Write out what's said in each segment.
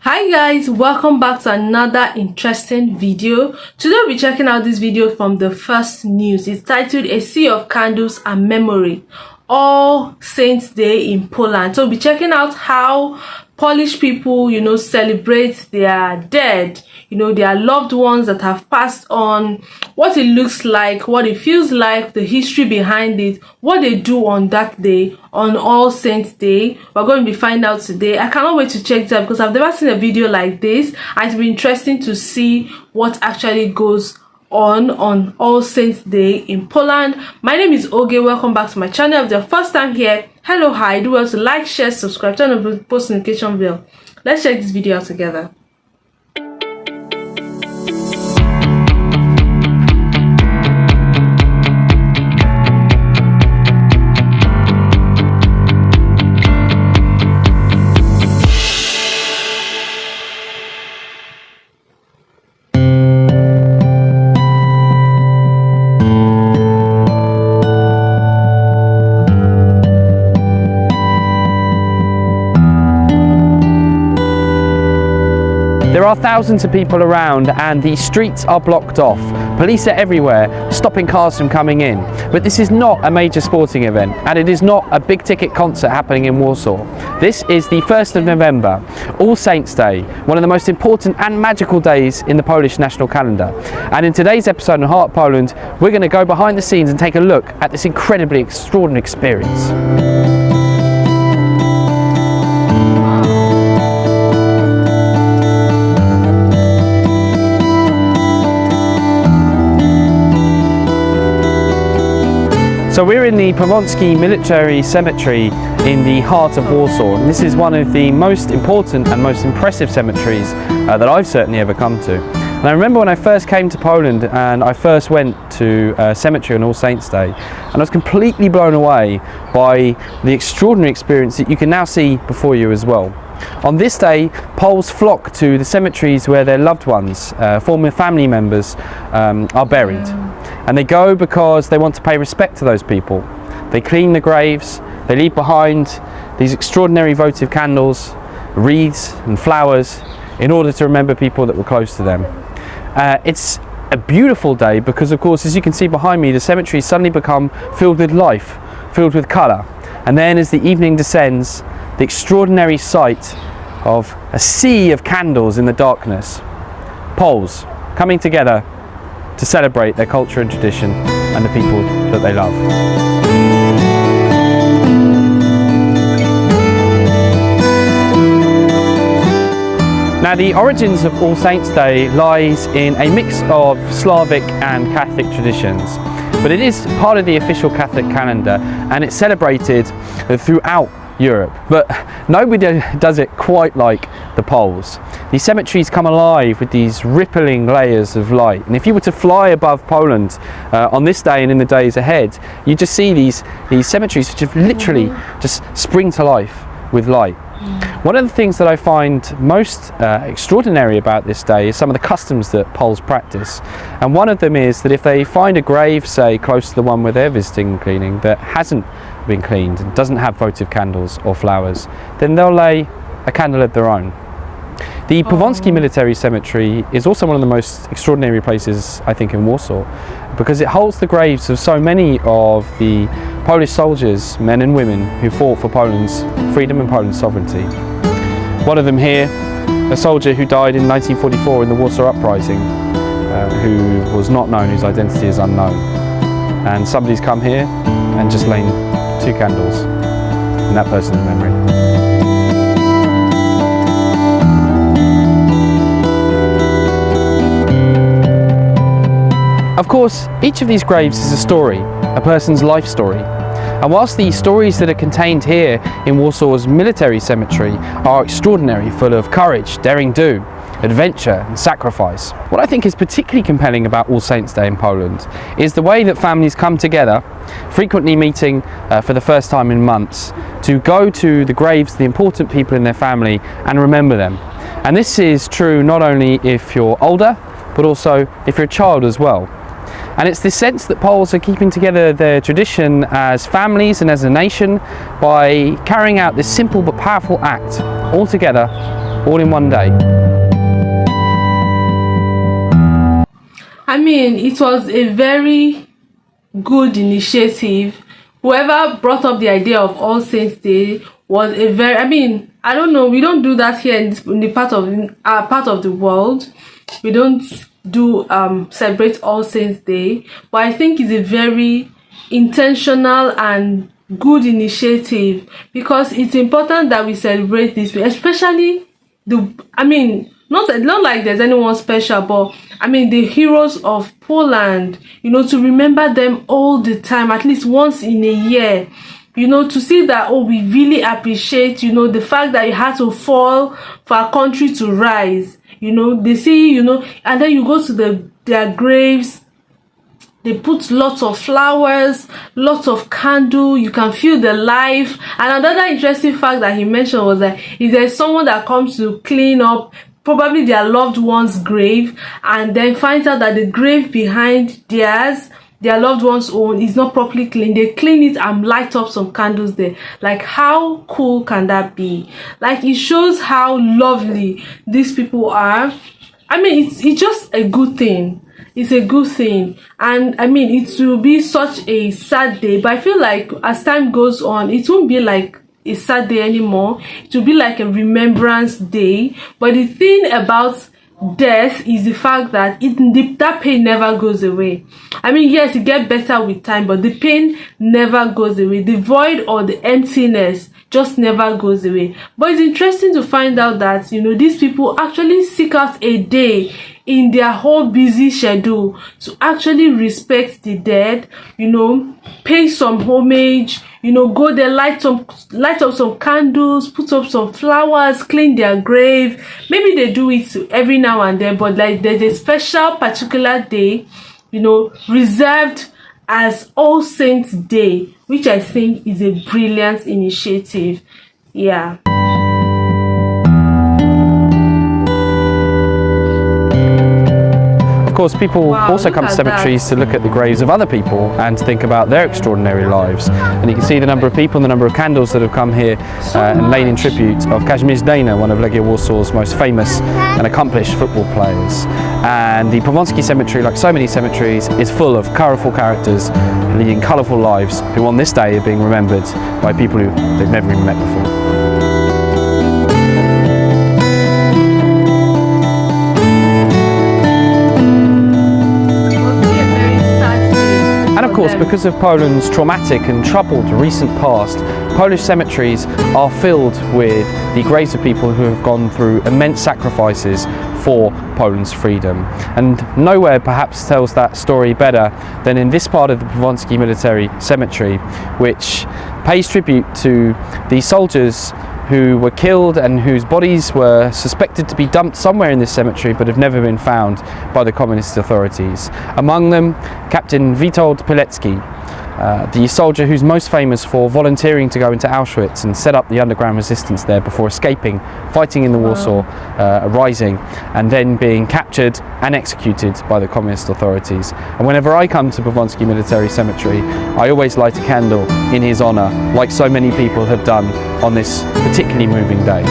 Hi guys, welcome back to another interesting video. Today we'll be checking out this video from the first news. It's titled A Sea of Candles and Memory, All Saints Day in Poland. So we'll be checking out how Polish people, celebrate their dead, their loved ones that have passed on, what it looks like, what it feels like, the history behind it, what they do on that day, on All Saints Day. We're going to be finding out today. I cannot wait to check that because I've never seen a video like this, and it'll be interesting to see what actually goes on All Saints Day in Poland. My name is Oge. Welcome back to my channel. If you're first time here, hello, hi. Do well to like, share, subscribe, turn on the post notification bell. Let's check this video out together. There are thousands of people around and the streets are blocked off. Police are everywhere, stopping cars from coming in. But this is not a major sporting event, and it is not a big ticket concert happening in Warsaw. This is the 1st of November, All Saints Day, one of the most important and magical days in the Polish national calendar. And in today's episode on Heart Poland, we're going to go behind the scenes and take a look at this incredibly extraordinary experience. So we're in the Powązki Military Cemetery in the heart of Warsaw, and this is one of the most important and most impressive cemeteries that I've certainly ever come to. And I remember when I first came to Poland and I first went to a cemetery on All Saints Day, and I was completely blown away by the extraordinary experience that you can now see before you as well. On this day, Poles flock to the cemeteries where their loved ones, former family members, are buried. And they go because they want to pay respect to those people. They clean the graves, they leave behind these extraordinary votive candles, wreaths and flowers in order to remember people that were close to them. It's a beautiful day because, of course, as you can see behind me, the cemeteries suddenly become filled with life, filled with colour. And then as the evening descends, the extraordinary sight of a sea of candles in the darkness. Poles coming together to celebrate their culture and tradition and the people that they love. Now, the origins of All Saints Day lies in a mix of Slavic and Catholic traditions, but it is part of the official Catholic calendar and it's celebrated throughout Europe, but nobody does it quite like the Poles. These cemeteries come alive with these rippling layers of light, and if you were to fly above Poland on this day and in the days ahead, you just see these cemeteries which have literally just spring to life with light. One of the things that I find most extraordinary about this day is some of the customs that Poles practice, and one of them is that if they find a grave, say close to the one where they're visiting and cleaning, that hasn't been cleaned and doesn't have votive candles or flowers, then they'll lay a candle of their own. The Powązki Military Cemetery is also one of the most extraordinary places, I think, in Warsaw, because it holds the graves of so many of the Polish soldiers, men and women, who fought for Poland's freedom and Poland's sovereignty. One of them here, a soldier who died in 1944 in the Warsaw Uprising, who was not known, whose identity is unknown. And somebody's come here and just laid 2 candles in that person's memory. Of course, each of these graves is a story, a person's life story. And whilst the stories that are contained here in Warsaw's military cemetery are extraordinary, full of courage, daring do, adventure and sacrifice, what I think is particularly compelling about All Saints Day in Poland is the way that families come together, frequently meeting for the first time in months, to go to the graves of the important people in their family and remember them. And this is true not only if you're older, but also if you're a child as well. And it's this sense that Poles are keeping together their tradition as families and as a nation by carrying out this simple but powerful act all together all in one day. I mean, it was a very good initiative. Whoever brought up the idea of All Saints Day was a very, I mean, I don't know, we don't do that here in the part of the world. We don't do celebrate All Saints Day, but I think it's a very intentional and good initiative, because it's important that we celebrate this, especially not like there's anyone special, but I mean the heroes of Poland, to remember them all the time, at least once in a year, to see that, oh, we really appreciate, the fact that it had to fall for our country to rise. They see, and then you go to their graves. They put lots of flowers, lots of candle. You can feel the life. And another interesting fact that he mentioned was that if there's someone that comes to clean up probably their loved one's grave, and then finds out that the grave behind their loved one's own is not properly cleaned, they clean it and light up some candles there. Like, how cool can that be? Like, it shows how lovely these people are. I mean, it's just a good thing. It's a good thing. And I mean, it will be such a sad day, but I feel like as time goes on, it won't be like a sad day anymore. It will be like a remembrance day. But the thing about death is the fact that that pain never goes away. I mean, yes, it gets better with time, but the pain never goes away. The void or the emptiness just never goes away. But it's interesting to find out that, these people actually seek out a day in their whole busy schedule to actually respect the dead, pay some homage, go there, light up some candles, put up some flowers, clean their grave. Maybe they do it every now and then, but like there's a special particular day, reserved as All Saints Day, which I think is a brilliant initiative. Yeah. Of course, people also come to cemeteries to look at the graves of other people and to think about their extraordinary lives. And you can see the number of people and the number of candles that have come here and laid in tribute of Kazimierz Dana, one of Legia Warsaw's most famous and accomplished football players. And the Powązki Cemetery, like so many cemeteries, is full of colourful characters leading colourful lives who on this day are being remembered by people who they've never even met before. Of course, because of Poland's traumatic and troubled recent past, Polish cemeteries are filled with the graves of people who have gone through immense sacrifices for Poland's freedom. And nowhere perhaps tells that story better than in this part of the Powązki Military Cemetery, which pays tribute to the soldiers who were killed and whose bodies were suspected to be dumped somewhere in this cemetery but have never been found by the communist authorities. Among them, Captain Witold Pilecki, the soldier who's most famous for volunteering to go into Auschwitz and set up the underground resistance there before escaping, fighting in the Warsaw Rising, and then being captured and executed by the communist authorities. And whenever I come to Powązki Military Cemetery, I always light a candle in his honour, like so many people have done on this particularly moving day.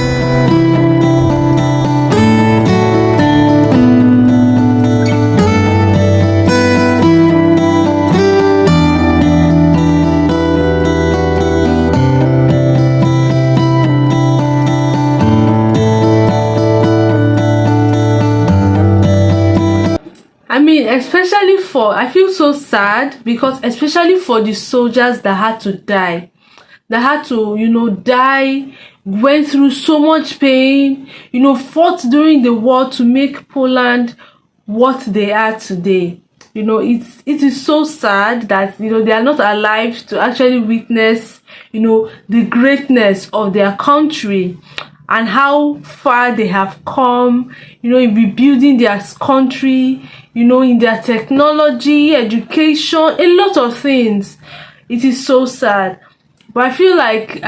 I feel so sad, because especially for the soldiers that had to die, die, went through so much pain, fought during the war to make Poland what they are today. It is so sad that they are not alive to actually witness the greatness of their country and how far they have come, in rebuilding their country, in their technology, education, a lot of things. It is so sad. But I feel like,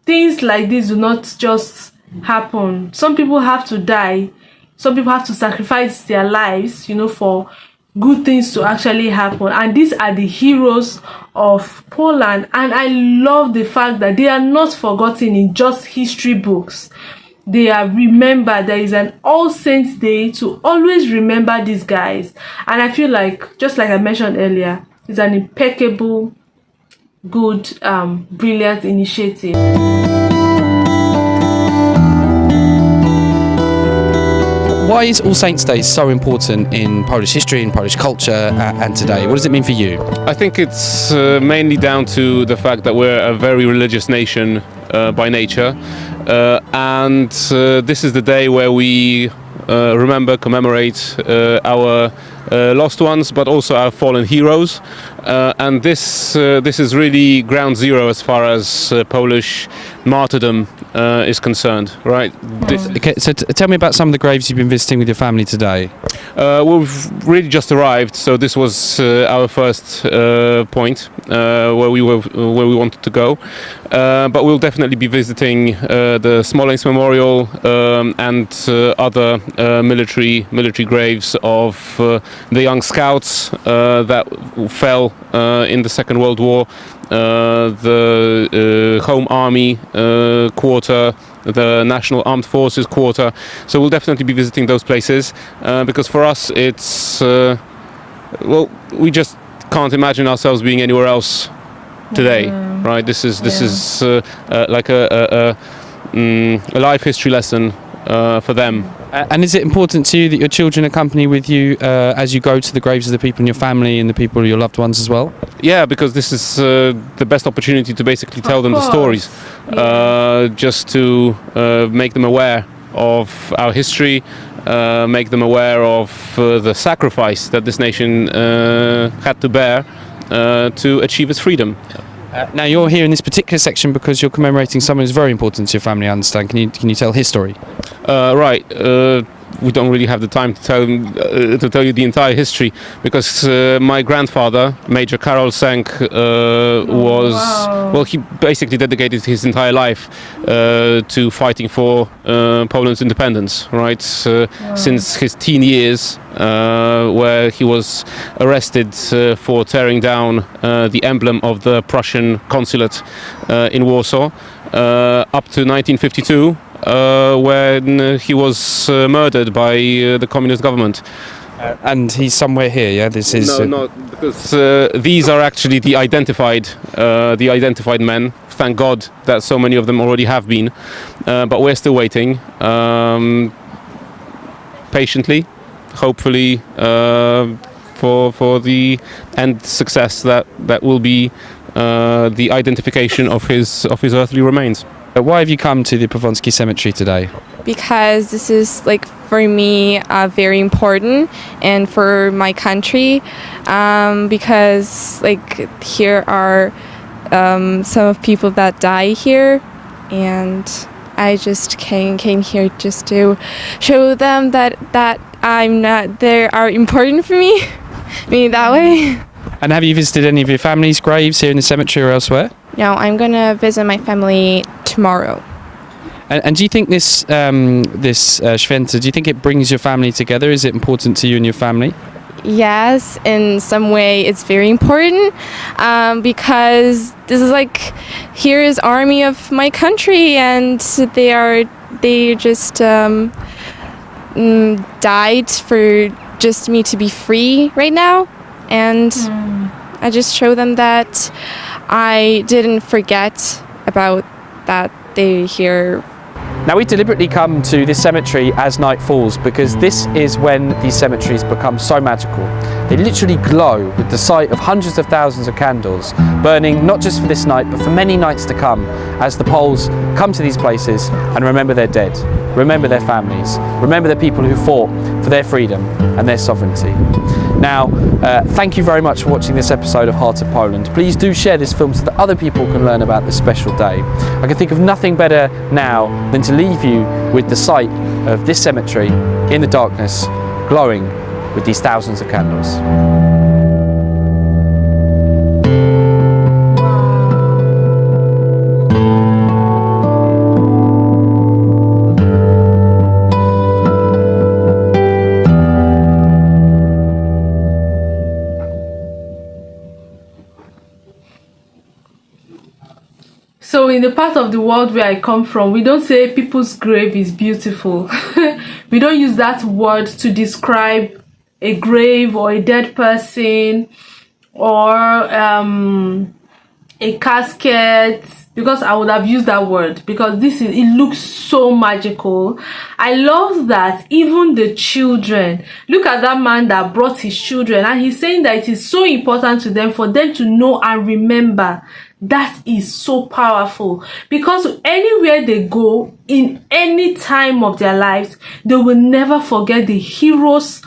things like this do not just happen. Some people have to die. Some people have to sacrifice their lives, for good things to actually happen. And these are the heroes of Poland, and I love the fact that they are not forgotten in just history books. They are remembered. There is an All Saints Day to always remember these guys, and I feel like, just like I mentioned earlier, it's an impeccable, good, brilliant initiative. Why is All Saints Day so important in Polish history and Polish culture and today? What does it mean for you? I think it's mainly down to the fact that we're a very religious nation by nature, and this is the day where we remember, commemorate our lost ones, but also our fallen heroes. And this is really ground zero as far as Polish martyrdom is concerned, right? Okay, so tell me about some of the graves you've been visiting with your family today. We've really just arrived, so this was our first point where we wanted to go. But we'll definitely be visiting the Smolensk Memorial and other military graves of the young scouts that fell in the Second World War, the Home Army quarter, the National Armed Forces quarter. So we'll definitely be visiting those places because for us it's well, we just can't imagine ourselves being anywhere else today, right? This is like a life history lesson for them. And is it important to you that your children accompany with you as you go to the graves of the people in your family and the people, your loved ones as well? Yeah, because this is the best opportunity to basically tell them the stories, just to make them aware of our history, make them aware of the sacrifice that this nation had to bear to achieve its freedom. Now you're here in this particular section because you're commemorating someone who's very important to your family, I understand. Can you tell his story? Right. We don't really have the time to tell you the entire history because my grandfather, Major Karol Sęk, he basically dedicated his entire life to fighting for Poland's independence, right? Since his teen years, where he was arrested for tearing down the emblem of the Prussian consulate in Warsaw, up to 1952. When he was murdered by the communist government. And he's somewhere here, yeah? This is no, because these are actually the identified men. Thank God that so many of them already have been, but we're still waiting patiently, hopefully for the end success that will be the identification of his earthly remains. Why have you come to the Powązki Cemetery today? Because this is, like, for me, very important, and for my country, because, like, here are some of people that die here, and I just came here just to show them that I'm not, they are important for me, that way. And have you visited any of your family's graves here in the cemetery or elsewhere? No, I'm gonna visit my family tomorrow. And do you think this Święto, do you think it brings your family together? Is it important to you and your family? Yes, in some way it's very important, because this is like, here is army of my country, and they just died for just me to be free right now, and I just show them that I didn't forget about that they here. Now we deliberately come to this cemetery as night falls because this is when these cemeteries become so magical. They literally glow with the sight of hundreds of thousands of candles burning not just for this night but for many nights to come as the Poles come to these places and remember their dead, remember their families, remember the people who fought for their freedom and their sovereignty. Now, thank you very much for watching this episode of Heart of Poland. Please do share this film so that other people can learn about this special day. I can think of nothing better now than to leave you with the sight of this cemetery in the darkness, glowing with these thousands of candles. in the part of the world where I come from, we don't say people's grave is beautiful. We don't use that word to describe a grave or a dead person or a casket, because I would have used that word, because it looks so magical. I love that even the children, look at that man that brought his children, and he's saying that it is so important to them for them to know and remember. That is so powerful, because anywhere they go in any time of their lives, they will never forget the heroes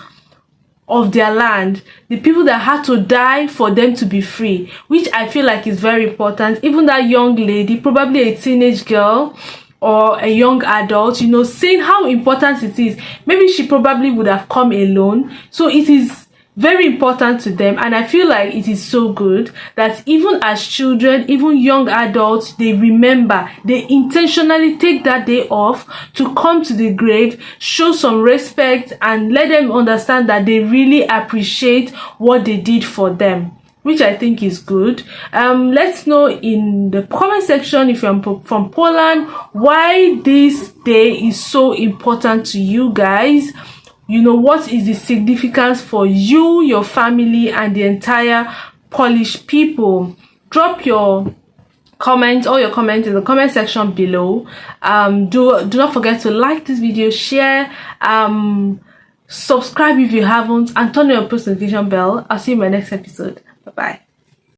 of their land, the people that had to die for them to be free, which I feel like is very important. Even that young lady, probably a teenage girl or a young adult, you know, saying how important it is. Maybe she probably would have come alone, so it is very important to them. And I feel like it is so good that even as children, even young adults, they remember, they intentionally take that day off to come to the grave, show some respect, and let them understand that they really appreciate what they did for them, which I think is good. Let's know in the comment section, if you're from Poland, why this day is so important to you guys. You know, what is the significance for you, your family, and the entire Polish people? Drop your comments, all your comments in the comment section below. Do not forget to like this video, share, subscribe if you haven't, and turn on your post notification bell. I'll see you in my next episode. Bye bye.